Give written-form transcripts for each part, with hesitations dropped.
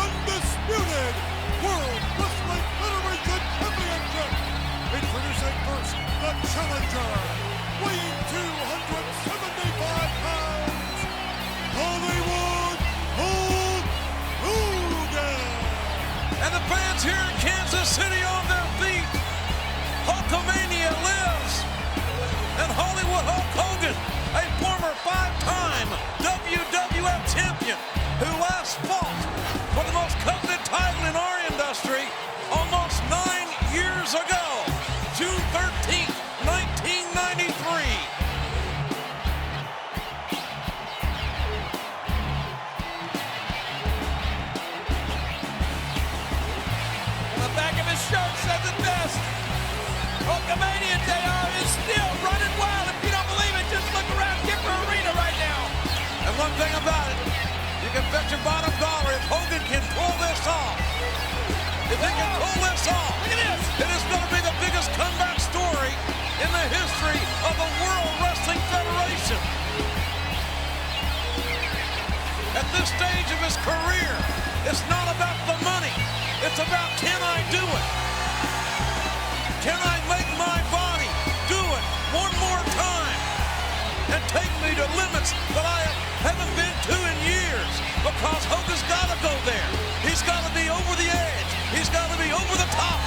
Undisputed World Wrestling Federation Championship. Introducing first, the challenger, weighing 275 pounds, Hollywood Hulk Hogan. And the fans here in Kansas City on their feet. Hulkamania lives. And Hollywood Hulk Hogan, a former 5-time WWF champion who last fought for the most coveted title in our industry almost 9 years ago, June 13th, 1993. The back of his shirt says it best. Hulkamania JR is still running wild. If you don't believe it, just look around Gipper Arena right now. And one thing about it, you can bet your bottom dollar if Hogan can pull this off. If he can pull this off, look at this. It is going to be the biggest comeback story in the history of the World Wrestling Federation. At this stage of his career, it's not about the money. It's about, can I do it? Can I make my body do it one more time and take me to limits that I haven't been to in years? Because Hogan's got to go there. He's got to be over the edge. He's got to be over the top.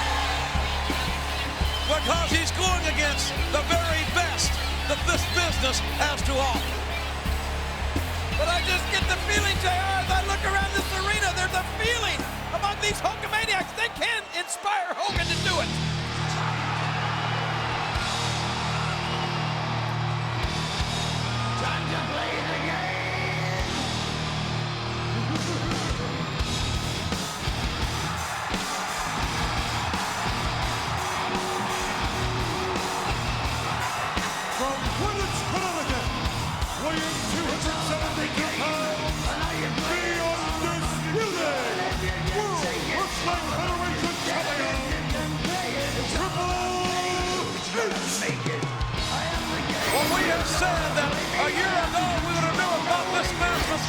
Because he's going against the very best that this business has to offer. But I just get the feeling, JR, as I look around this arena, there's a feeling among these Hulkamaniacs. They can inspire Hogan to do it. Time to play the game. From Greenwich, Connecticut, weighing 272 pounds, the Undisputed World Wrestling Federation Champion, Triple H. Well, we have said that a year ago we would have never thought this match was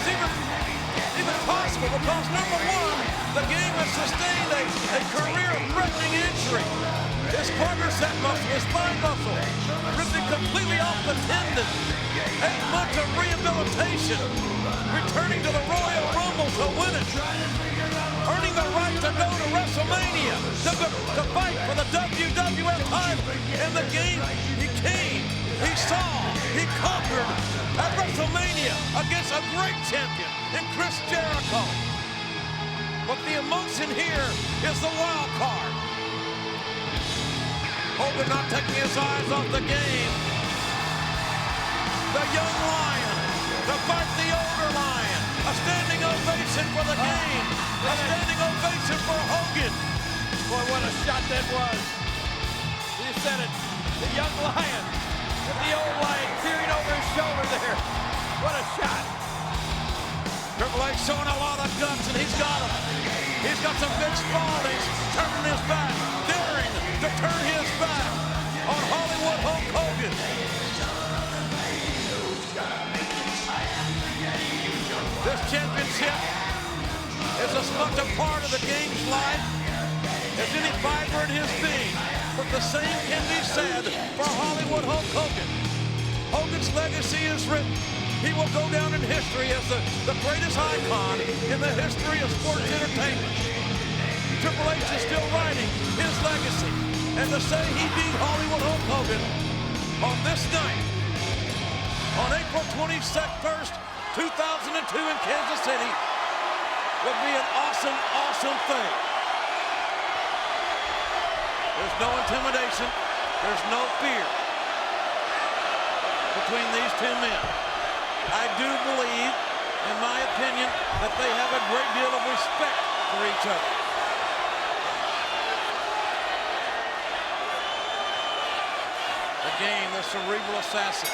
even possible because, number one, the game has sustained a career-threatening injury. His quadricep muscle, his spine muscle, ripping completely off the tendon. 8 months of rehabilitation, returning to the Royal Rumble to win it, earning the right to go to WrestleMania to fight for the WWF title. In the game, he came, he saw, he conquered at WrestleMania against a great champion in Chris Jericho. But the emotion here is the wild card. Hogan not taking his eyes off the game. The young lion to fight the older lion. A standing ovation for the game. A standing ovation for Hogan. Boy, what a shot that was. You said it. The young lion and the old lion peering over his shoulder there. What a shot. Triple H showing a lot of guts, and he's got them. He's got some big spaldings, turning his back, daring to turn his back on Hollywood Hulk Hogan. This championship is as much a part of the game's life as any fiber in his being. But the same can be said for Hollywood Hulk Hogan. Hogan's legacy is written. He will go down in history as the greatest icon in the history of sports entertainment. Triple H is still writing his legacy. And to say he beat Hollywood Hulk Hogan on this night, on April 21st, 2002 in Kansas City, would be an awesome, awesome thing. There's no intimidation. There's no fear between these two men. I do believe, in my opinion, that they have a great deal of respect for each other. the game, the cerebral assassin.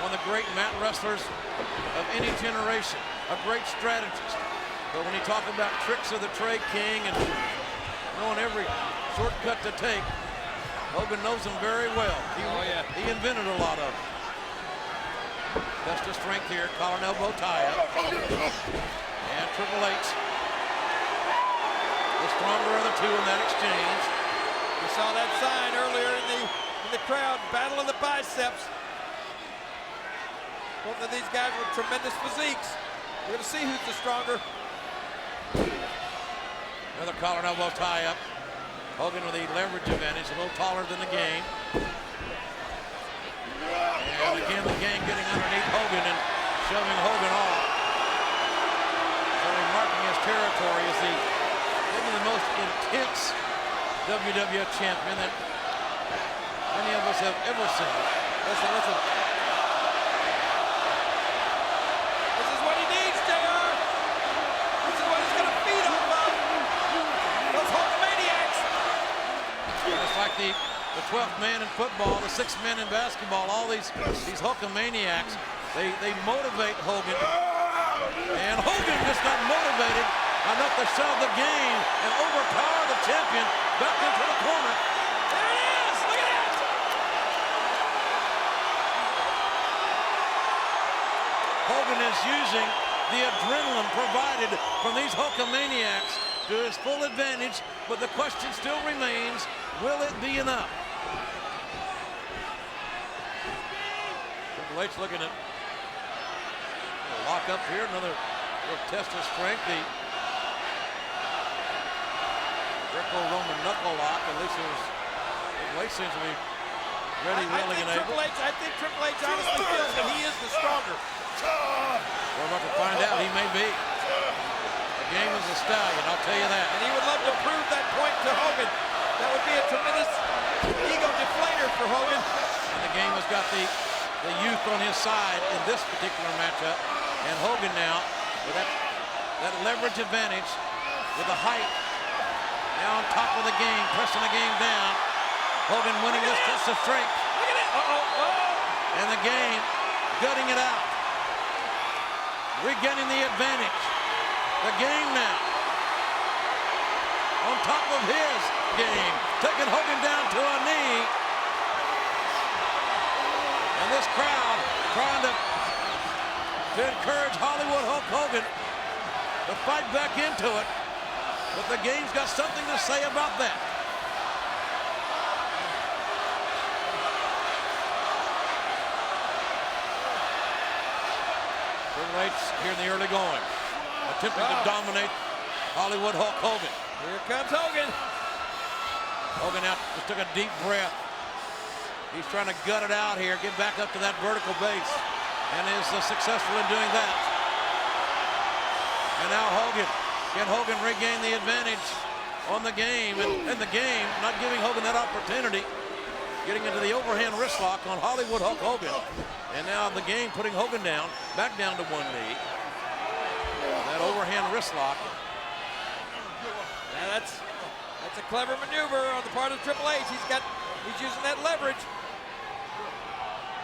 One of the great mat wrestlers of any generation, a great strategist. But when you talk about tricks of the trade king and knowing every shortcut to take, Hogan knows them very well. He invented a lot of them. Test of strength here, collar and elbow tie-up. And Triple H, the stronger of the two in that exchange. We saw that sign earlier in the crowd, battle of the biceps. Both of these guys with tremendous physiques. We're going to see who's the stronger. Another collar and elbow tie-up. Hogan with the leverage advantage, a little taller than the game. And again, the game getting underneath Hogan and shoving Hogan off. So marking his territory as maybe the most intense WWF champion that many of us have ever seen. Listen, listen. This is what he needs, JR. This is what he's going to feed off of. Those Hulkamaniacs. It's like the 12th man in football, the 6th man in basketball, all these Hulkamaniacs, they motivate Hogan. And Hogan just got motivated enough to shove the game and overpower the champion back into the corner. There it is! Look at that! Hogan is using the adrenaline provided from these Hulkamaniacs to his full advantage, but the question still remains, will it be enough? Triple H looking at a lock up here, another little test of strength. The Greco-Roman knuckle lock, at least Triple H seems to be ready, willing, and able. I think Triple H honestly feels that he is the stronger. We're about to find out. He may be. The game is a stallion, I'll tell you that. And he would love to prove that point to Hogan. That would be a tremendous ego deflator for Hogan. And the game has got the youth on his side in this particular matchup. And Hogan now, with that leverage advantage, with the height, now on top of the game, pressing the game down. Hogan winning this test of strength. Look at it. Uh-oh. And the game gutting it out. Regaining the advantage. The game now on top of his game, taking Hogan down to a knee. And this crowd trying to encourage Hollywood Hulk Hogan to fight back into it. But the game's got something to say about that. Triple H here in the early going, attempting to dominate Hollywood Hulk Hogan. Here comes Hogan. Hogan out, just took a deep breath. He's trying to gut it out here, get back up to that vertical base, and is successful in doing that. And now Hogan, can Hogan regain the advantage on the game, and the game not giving Hogan that opportunity, getting into the overhand wrist lock on Hollywood Hulk Hogan. And now the game putting Hogan down, back down to one knee. That overhand wrist lock. Now that's a clever maneuver on the part of Triple H. He's using that leverage.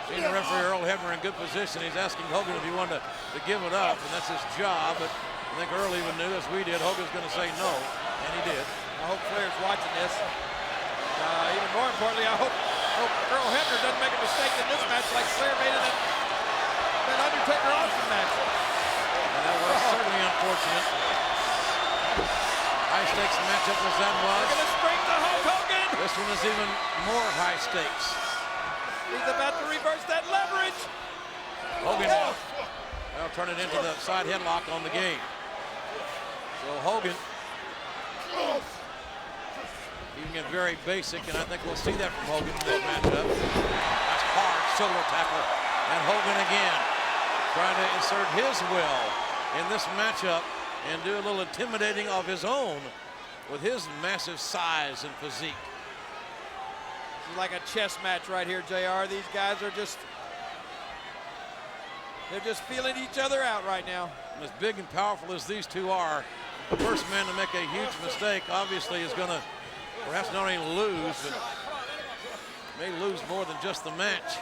Senior referee Earl Hebner in good position. He's asking Hogan if he wanted to give it up, and that's his job. But I think Earl even knew, as we did, Hogan's going to say no, and he did. I hope Flair's watching this. Even more importantly, I hope Earl Hebner doesn't make a mistake in this match like Flair made in that Undertaker Austin match. And that was certainly unfortunate. High stakes matchup as that was. They're going to spring to Hulk Hogan. This one is even more high stakes. He's about to reverse that leverage. Hogan now turn it into the side headlock on the game. So Hogan, he can get very basic, and I think we'll see that from Hogan in this matchup. That's hard shoulder tackle. And Hogan again trying to insert his will in this matchup and do a little intimidating of his own with his massive size and physique. This is like a chess match right here, JR. These guys are they're just feeling each other out right now. As big and powerful as these two are, the first man to make a huge mistake obviously is going to perhaps not only lose, but may lose more than just the match.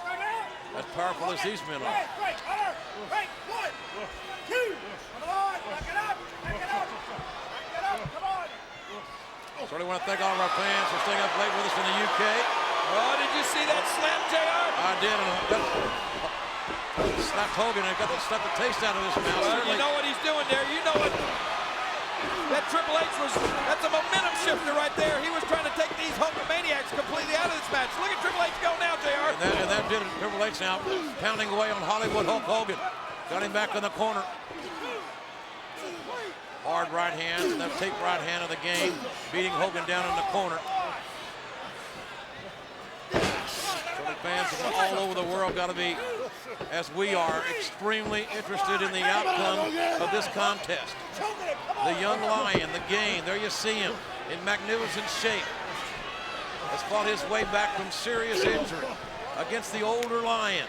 As powerful as these men are. Certainly want to thank all of our fans for staying up late with us in the UK. Oh, did you see that slam, JR? I did, and slapped Hogan and slapped the taste out of his mouth. Well, you know what he's doing there. You know what? That Triple H that's a momentum shifter right there. He was trying to take these Hulkamaniacs completely out of this match. Look at Triple H go now, JR. And that did it. Triple H now pounding away on Hollywood Hulk Hogan. Got him back in the corner. Hard right hand, that tape right hand of the game, beating Hogan down in the corner. Fans from all over the world got to be, as we are, extremely interested in the outcome of this contest. The young lion, the game, there you see him in magnificent shape. Has fought his way back from serious injury against the older lion.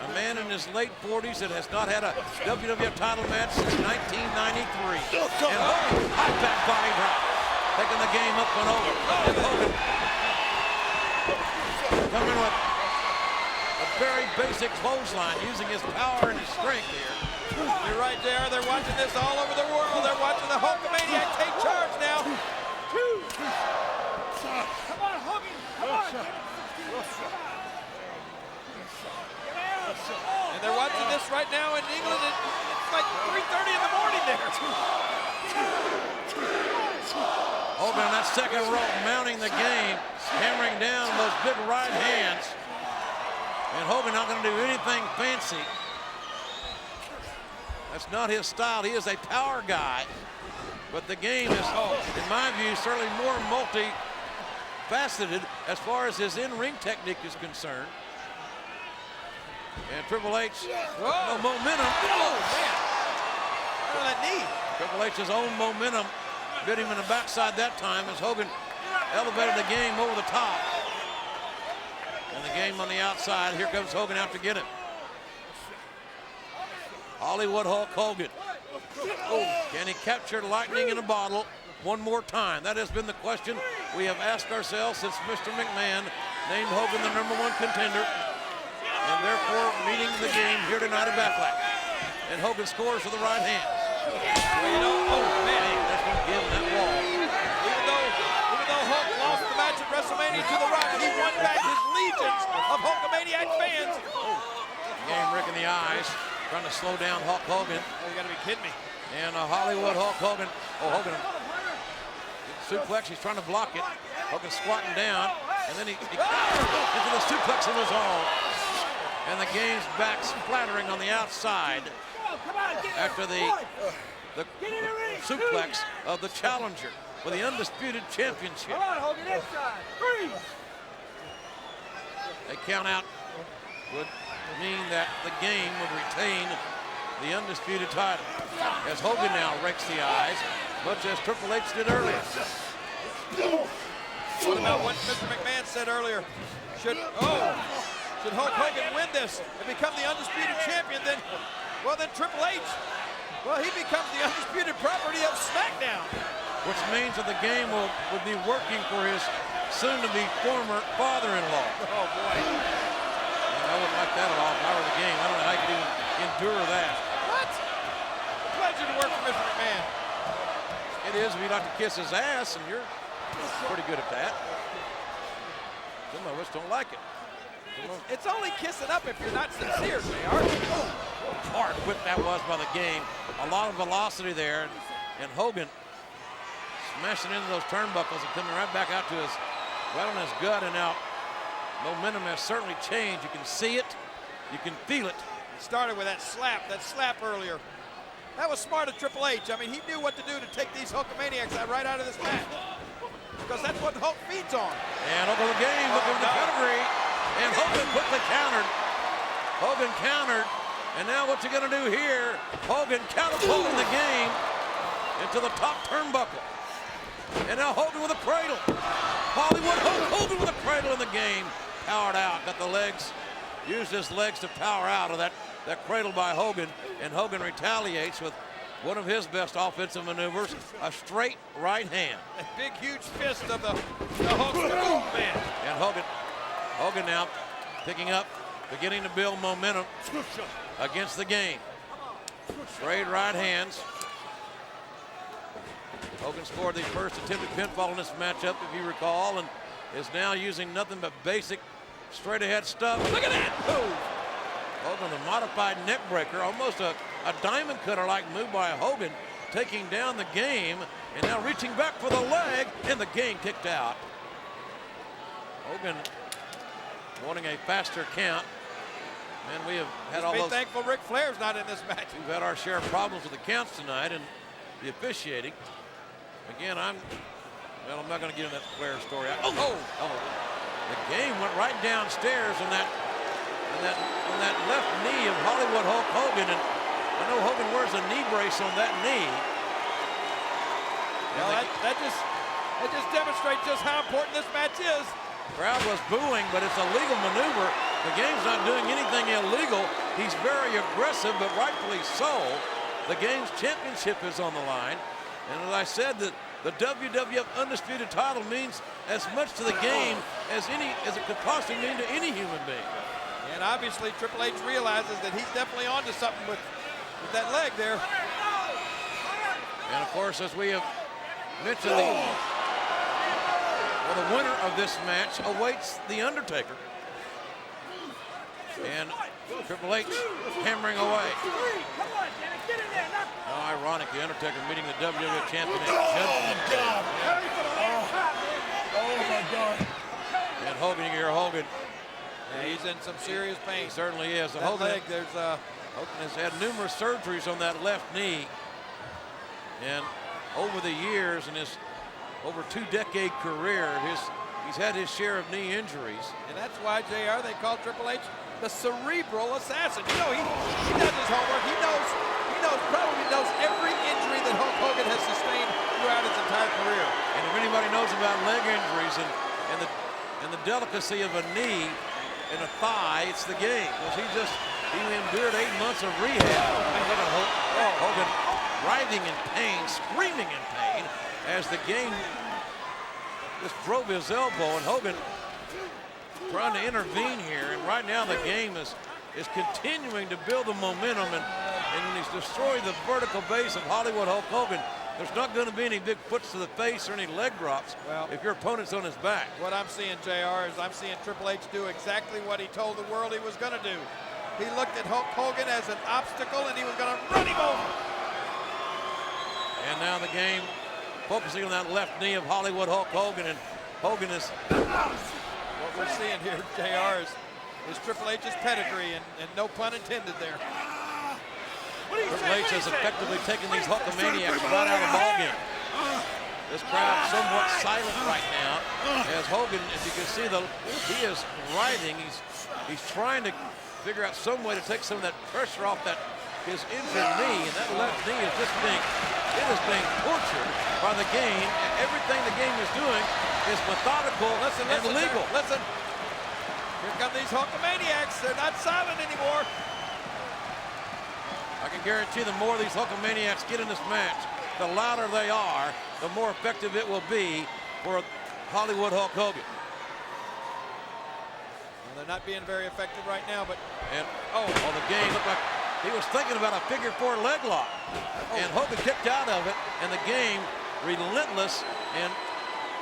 A man in his late 40s that has not had a WWF title match since 1993. And Hogan, high back body drop, taking the game up and over. And Hogan coming with a very basic clothesline, using his power and his strength here. You're right, JR. They're watching this all over the world. They're watching the Hulkamaniac take charge now. Come on, Hogan. Come on. And they're watching this right now in England. It's like 3:30 in the morning there. Hogan on that second rope, mounting the game, hammering down those big right hands. And Hogan not going to do anything fancy. That's not his style. He is a power guy. But the game is, in my view, certainly more multi-faceted as far as his in-ring technique is concerned. And Triple H, no momentum. Oh, man. Look at that knee. Triple H's own momentum bit him in the backside that time as Hogan elevated the game over the top. And the game on the outside. Here comes Hogan out to get him. Hollywood Hulk Hogan. Can he capture lightning in a bottle one more time? That has been the question we have asked ourselves since Mr. McMahon named Hogan the #1 contender. And therefore meeting the game here tonight at Backlash. And Hogan scores with the right hand. Well, you know, oh man, that's going to give him that wall. Even though Hulk lost the match at WrestleMania to The Rock, he won back his legions of Hulkamaniac fans. Game Rick in the eyes, trying to slow down Hulk Hogan. Oh, you gotta be kidding me. And Hollywood Hulk Hogan. Oh, Hogan. Suplex, he's trying to block it. Hogan squatting down, and then he into the suplex of his own. And the game's back splattering on the outside after the suplex of the challenger for the Undisputed Championship. Come on, Hogan, inside. Freeze. A count out would mean that the game would retain the Undisputed title. As Hogan now rakes the eyes, much as Triple H did earlier. What about what Mr. McMahon said earlier? Should Hulk Hogan win this and become the Undisputed Champion, then Triple H, he becomes the undisputed property of SmackDown. Which means that the game would be working for his soon-to-be former father-in-law. Oh, boy. And I wouldn't like that at all if I were the game. I don't know how you could even endure that. What? A pleasure to work for Mr. McMahon. It is if you'd like to kiss his ass, and you're pretty good at that. Some of us don't like it. It's only kissing up if you're not sincere, JR. Hard whip that was by the game. A lot of velocity there, and Hogan smashing into those turnbuckles and coming right back out to his, right on his gut. And now momentum has certainly changed. You can see it, you can feel it. He started with that slap earlier. That was smart of Triple H. I mean, he knew what to do to take these Hulkamaniacs right out of this match, because that's what Hulk feeds on. And over the game, looking for the pedigree. And Hogan quickly countered. Hogan countered. And now what's he going to do here? Hogan catapulting the game into the top turnbuckle. And now Hogan with a cradle. Hollywood Hogan with a cradle in the game. Powered out. Got the legs. Used his legs to power out of that cradle by Hogan. And Hogan retaliates with one of his best offensive maneuvers, a straight right hand. A big, huge fist of the Hulk. Oh, man. And Hogan now picking up, beginning to build momentum against the game. Straight right hands. Hogan scored the first attempted pinfall in this matchup, if you recall, and is now using nothing but basic straight ahead stuff. Look at that! Oh. Hogan, the modified neck breaker, almost a diamond cutter like move by Hogan, taking down the game and now reaching back for the leg, and the game kicked out. Hogan wanting a faster count. And we have had all those. Be thankful Ric Flair's not in this match. We've had our share of problems with the counts tonight and the officiating. Again, I'm not going to get into that Flair story. The game went right downstairs on that left knee of Hollywood Hulk Hogan, and I know Hogan wears a knee brace on that knee. Well, that just demonstrates just how important this match is. The crowd was booing, but it's a legal maneuver. The game's not doing anything illegal. He's very aggressive, but rightfully so. The game's championship is on the line. And as I said, the WWF Undisputed title means as much to the game as it could possibly mean to any human being. And obviously Triple H realizes that he's definitely onto something with that leg there. And of course, as we have mentioned, the winner of this match awaits The Undertaker. And Triple H hammering away. How ironic, The Undertaker meeting the WWF champion at Judgment Day. Oh my God. And Hogan, you hear Hogan. Yeah, he's in some serious pain. He certainly is. That Hogan, leg, Hogan has had numerous surgeries on that left knee. And over the years, in his over 2-decade career, he's had his share of knee injuries. And that's why, JR, they call Triple H the cerebral assassin. You know, he does his homework. He probably knows every injury that Hulk Hogan has sustained throughout his entire career. And if anybody knows about leg injuries and the delicacy of a knee and a thigh, it's the game. Because he endured 8 months of rehab. Look at Hogan writhing in pain, screaming in pain, as the game just drove his elbow, and Hogan trying to intervene here. And right now the game is continuing to build the momentum, and he's destroyed the vertical base of Hollywood Hulk Hogan. There's not going to be any big foots to the face or any leg drops if your opponent's on his back. What I'm seeing, JR, is I'm seeing Triple H do exactly what he told the world he was going to do. He looked at Hulk Hogan as an obstacle, and he was going to run him over. And now the game focusing on that left knee of Hollywood Hulk Hogan, and Hogan is... What we're seeing here, JR, is Triple H's pedigree, and no pun intended there. Triple H has effectively taken these Hulkamaniacs right out of the ballgame. This crowd somewhat silent right now, as Hogan, as you can see, he is writhing. He's trying to figure out some way to take some of that pressure off his injured knee, and that left knee is just being tortured by the game. And everything the game is doing is methodical and legal. Listen, here come these Hulkamaniacs. They're not silent anymore. I can guarantee the more these Hulkamaniacs get in this match, the louder they are, the more effective it will be for Hollywood Hulk Hogan. Well, they're not being very effective right now, but... the game looked like he was thinking about a figure-4 leg lock. And Hogan kicked out of it, and the game, relentless and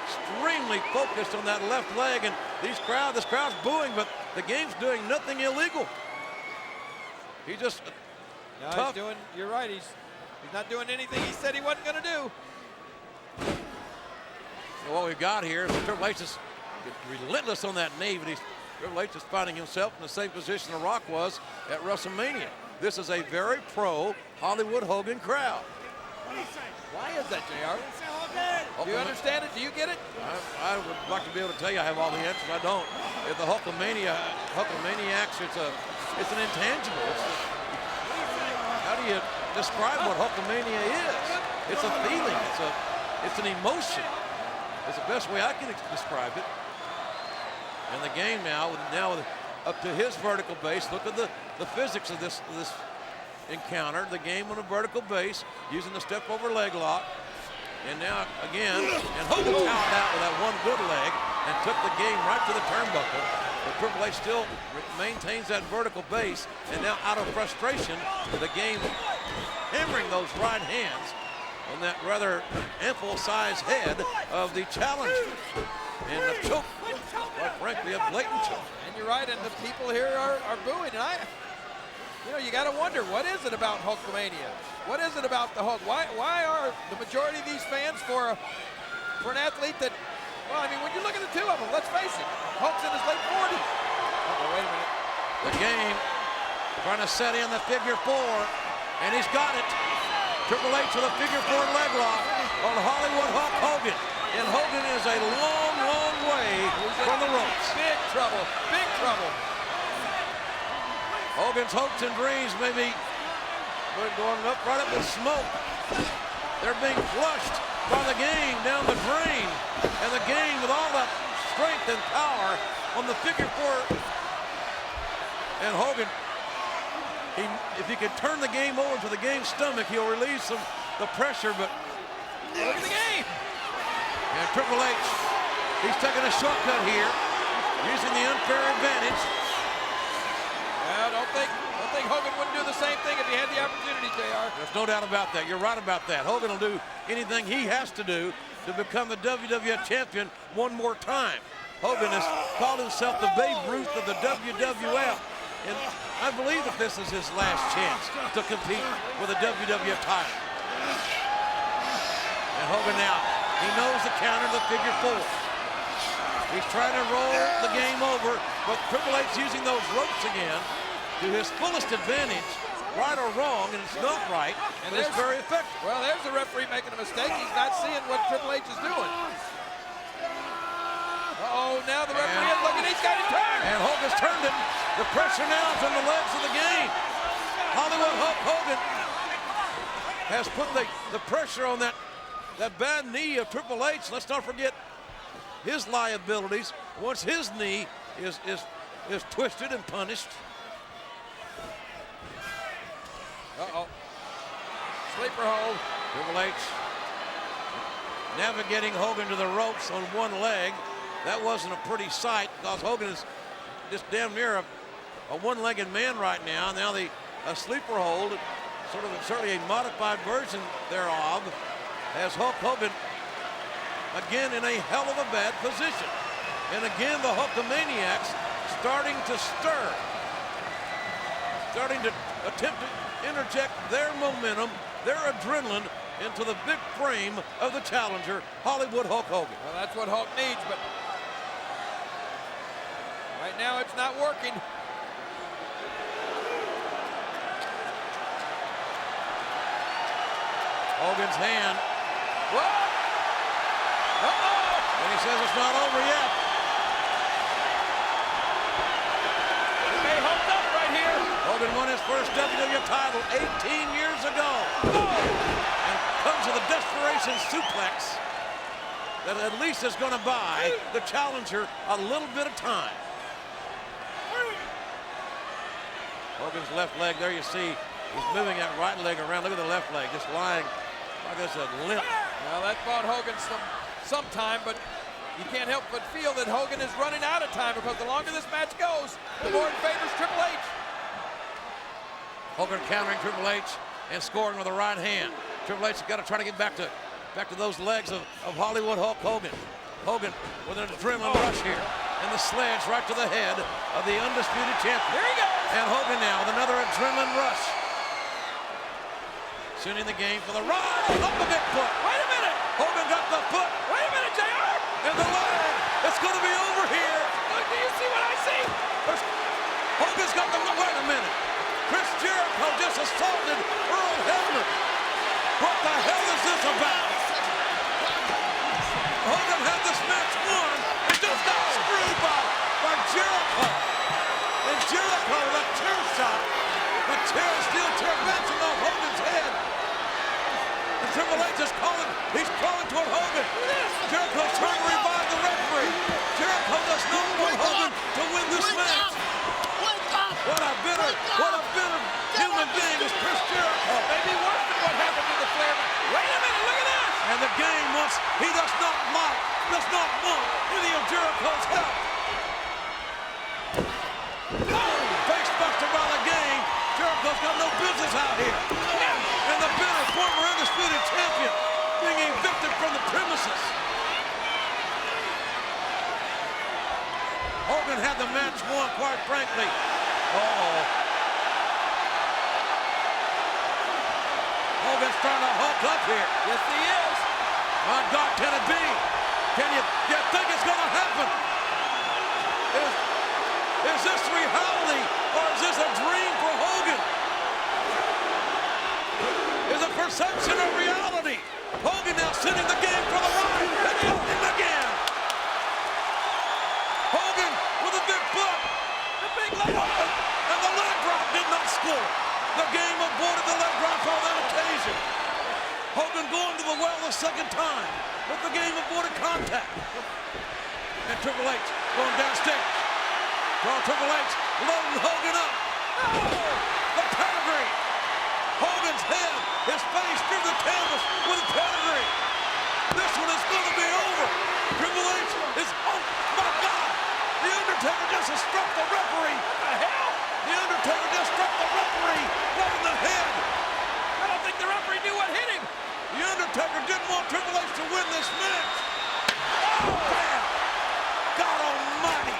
extremely focused on that left leg, and this crowd's booing, but the game's doing nothing illegal. He just... No, you're right, he's not doing anything he said he wasn't going to do. So what we've got here is Triple H is relentless on that knee, but Triple H is finding himself in the same position The Rock was at WrestleMania. This is a very pro Hollywood Hogan crowd. Why is that, JR? Do you understand it? Do you get it? I would like to be able to tell you I have all the answers. I don't. If the Hulkamaniacs, it's an intangible. How do you describe what Hulkamania is? It's a feeling. It's an emotion. It's the best way I can describe it. And the game now up to his vertical base. Look at the physics of this encountered the game on a vertical base using the step over leg lock. And now again, and Hogan powered out with that one good leg and took the game right to the turnbuckle. But Triple H still maintains that vertical base, and now out of frustration, the game hammering those right hands on that rather ample-sized head of the challenger. And the choke, quite frankly, a blatant choke. And you're right, and the people here are booing. And you got to wonder, what is it about Hulkamania? What is it about the Hulk? Why are the majority of these fans for an athlete that, well, I mean, when you look at the two of them, let's face it, Hulk's in his late 40s. Oh, wait a minute. The game trying to set in the figure four, and he's got it. Triple H with a figure four leg lock on Hollywood Hulk Hogan. And Hogan is a long, long way from the ropes. Big trouble, big trouble. Hogan's hopes and dreams may be going up right up with smoke. They're being flushed by the game down the drain. And the game with all that strength and power on the figure four. And Hogan, if he could turn the game over to the game's stomach, he'll relieve the pressure, but look at the game. And Triple H, he's taking a shortcut here, using the unfair advantage. Well, don't think Hogan wouldn't do the same thing if he had the opportunity, JR. There's no doubt about that. You're right about that. Hogan will do anything he has to do to become the WWF champion one more time. Hogan has called himself the Babe Ruth of the WWF. And I believe that this is his last chance to compete with the WWF title. And Hogan now, he knows the counter to the figure four. He's trying to roll the game over, but Triple H using those ropes again to his fullest advantage, right or wrong, and it's not right, and it's very effective. Well, there's the referee making a mistake. He's not seeing what Triple H is doing. Uh-oh, now the referee is looking, he's got it turned. And Hogan's turned it. The pressure now is on the legs of the game. Hollywood Hulk Hogan has put the pressure on that bad knee of Triple H. Let's not forget his liabilities once his knee is twisted and punished. Uh-oh. Sleeper hold. Triple H navigating Hogan to the ropes on one leg. That wasn't a pretty sight because Hogan is just damn near a one-legged man right now. Now a sleeper hold, certainly a modified version thereof, has Hulk Hogan again in a hell of a bad position. And again, the Hulkamaniacs starting to stir, starting to attempt to interject their momentum, their adrenaline into the big frame of the challenger, Hollywood Hulk Hogan. Well, that's what Hulk needs, but right now it's not working. Hogan's hand. Whoa! Uh-oh! And he says it's not over yet. They hooked up right here. Hogan won his first WWF title 18 years ago. And comes with a desperation suplex that at least is going to buy the challenger a little bit of time. Hogan's left leg, there you see, he's moving that right leg around. Look at the left leg, just lying, like I said, limp. Well, that bought Hogan some time, but you can't help but feel that Hogan is running out of time because the longer this match goes, the more it favors Triple H. Hogan countering Triple H and scoring with the right hand. Triple H has got to try to get back to those legs of Hollywood Hulk Hogan. Hogan with an adrenaline rush here. And the sledge right to the head of the undisputed champion. Here he goes. And Hogan now with another adrenaline rush. Sending the game for the ride. Up the big foot. Wait a minute. Hogan got the foot. Wait a minute, JR. And the leg. It's going to be over here. Look, do you see what I see? Hogan's got the, wait a minute. Chris Jericho just assaulted Earl Hebner. What the hell is this about? Hogan had this match won. He just got screwed by Jericho. And Jericho with a chair shot. A steel chair bouncing off Hogan's head. And Triple H is calling. He does not want any of Jericho's help. Face buster by the game. Jericho's got no business out here. And the bitter former Undisputed Champion being evicted from the premises. Hogan had the match won, quite frankly. Hogan's trying to hulk up here. Yes, he is. My God, can it be? Can you think it's going to happen? Is this reality or is this a dream for Hogan? Is it perception or reality? Hogan now sending the game for the right. It's Hogan again. Hogan with a big foot. The big leg drop. And the leg drop did not score. The game aborted the leg drop on that occasion. Hogan going to the well a second time, but the game aborted contact. And Triple H going downstairs. Triple H loading Hogan up. The pedigree. Hogan's head, his face through the canvas with pedigree. This one is going to be over. Triple H is, oh my God. The Undertaker just struck the referee. What the hell? The Undertaker just struck the referee right in the head. I don't think the referee knew what hit him. The Undertaker didn't want Triple H to win this match. Oh, bam! God almighty!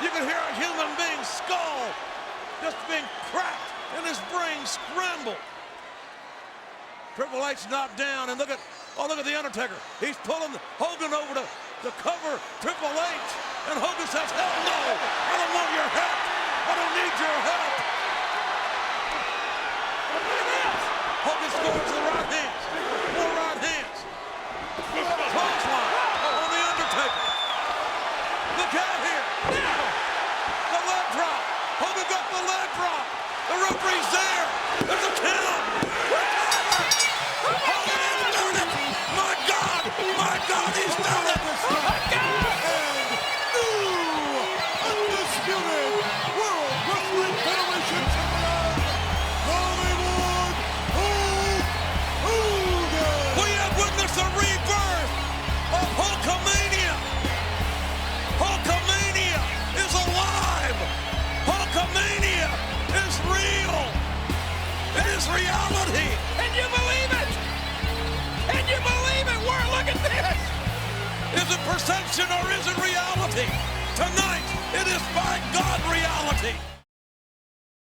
You can hear a human being's skull just being cracked and his brain scrambled. Triple H knocked down, and look at the Undertaker. He's pulling Hogan over to cover Triple H. And Hogan says, hell no, I don't want your help. I don't need your help. Hogan scores the right hands. More right hands. Clothesline on the Undertaker. Look out here. The leg drop. Hogan got the leg drop. The referee's there. There's a count. Hogan has done it. My God, he's done it. Undisputed World Wrestling Federation Champion, Hollywood Hogan! We have witnessed a rebirth of Hulkamania. Hulkamania is alive. Hulkamania is real. It is reality. Can you believe it? Can you believe it? Look at this. Is it perception or is it reality? Tonight, it is by God reality.